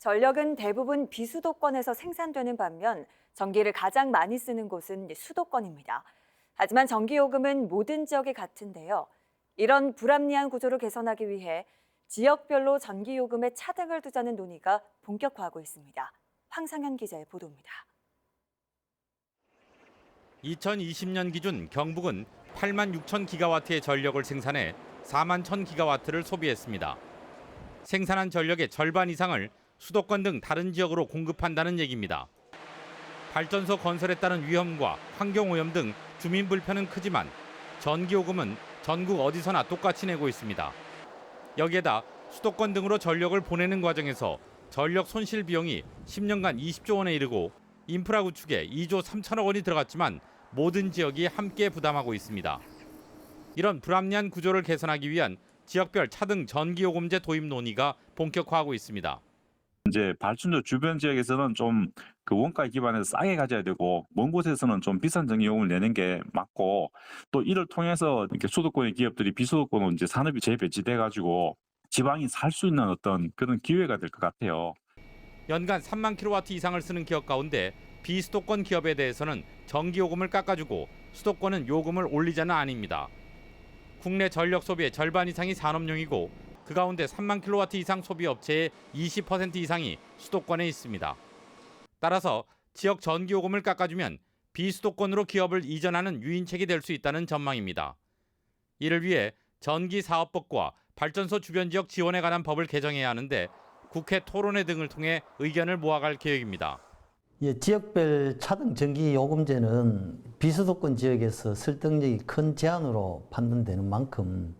전력은 대부분 비수도권에서 생산되는 반면 전기를 가장 많이 쓰는 곳은 수도권입니다. 하지만 전기요금은 모든 지역이 같은데요. 이런 불합리한 구조를 개선하기 위해 지역별로 전기요금에 차등을 두자는 논의가 본격화하고 있습니다. 황상현 기자의 보도입니다. 2020년 기준 경북은 8만 6천 기가와트의 전력을 생산해 4만 1천 기가와트를 소비했습니다. 생산한 전력의 절반 이상을 수도권 등 다른 지역으로 공급한다는 얘기입니다. 발전소 건설에 따른 위험과 환경오염 등 주민 불편은 크지만 전기요금은 전국 어디서나 똑같이 내고 있습니다. 여기에다 수도권 등으로 전력을 보내는 과정에서 전력 손실 비용이 10년간 20조 원에 이르고 인프라 구축에 2조 3천억 원이 들어갔지만 모든 지역이 함께 부담하고 있습니다. 이런 불합리한 구조를 개선하기 위한 지역별 차등 전기요금제 도입 논의가 본격화하고 있습니다. 이제 발전소 주변 지역에서는 좀 그 원가에 기반해서 싸게 가져야 되고 먼 곳에서는 좀 비싼 전기요금을 내는 게 맞고 또 이를 통해서 이렇게 수도권의 기업들이 비수도권으로 이제 산업이 재배치돼 가지고 지방이 살 수 있는 어떤 그런 기회가 될 것 같아요. 연간 3만 킬로와트 이상을 쓰는 기업 가운데 비수도권 기업에 대해서는 전기요금을 깎아주고 수도권은 요금을 올리자는 안입니다. 국내 전력 소비의 절반 이상이 산업용이고 그 가운데 3만 킬로와트 이상 소비 업체의 20% 이상이 수도권에 있습니다. 따라서 지역 전기요금을 깎아주면 비수도권으로 기업을 이전하는 유인책이 될 수 있다는 전망입니다. 이를 위해 전기사업법과 발전소 주변 지역 지원에 관한 법을 개정해야 하는데 국회 토론회 등을 통해 의견을 모아갈 계획입니다. 지역별 차등 전기요금제는 비수도권 지역에서 설득력이 큰 제안으로 판단되는 만큼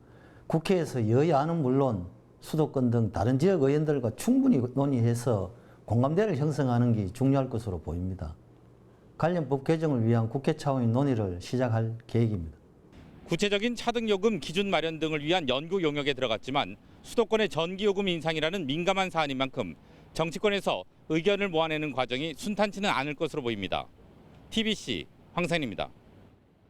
국회에서 여야는 물론 수도권 등 다른 지역 의원들과 충분히 논의해서 공감대를 형성하는 게 중요할 것으로 보입니다. 관련 법 개정을 위한 국회 차원의 논의를 시작할 계획입니다. 구체적인 차등요금 기준 마련 등을 위한 연구 용역에 들어갔지만 수도권의 전기요금 인상이라는 민감한 사안인 만큼 정치권에서 의견을 모아내는 과정이 순탄치는 않을 것으로 보입니다. TBC 황상현입니다.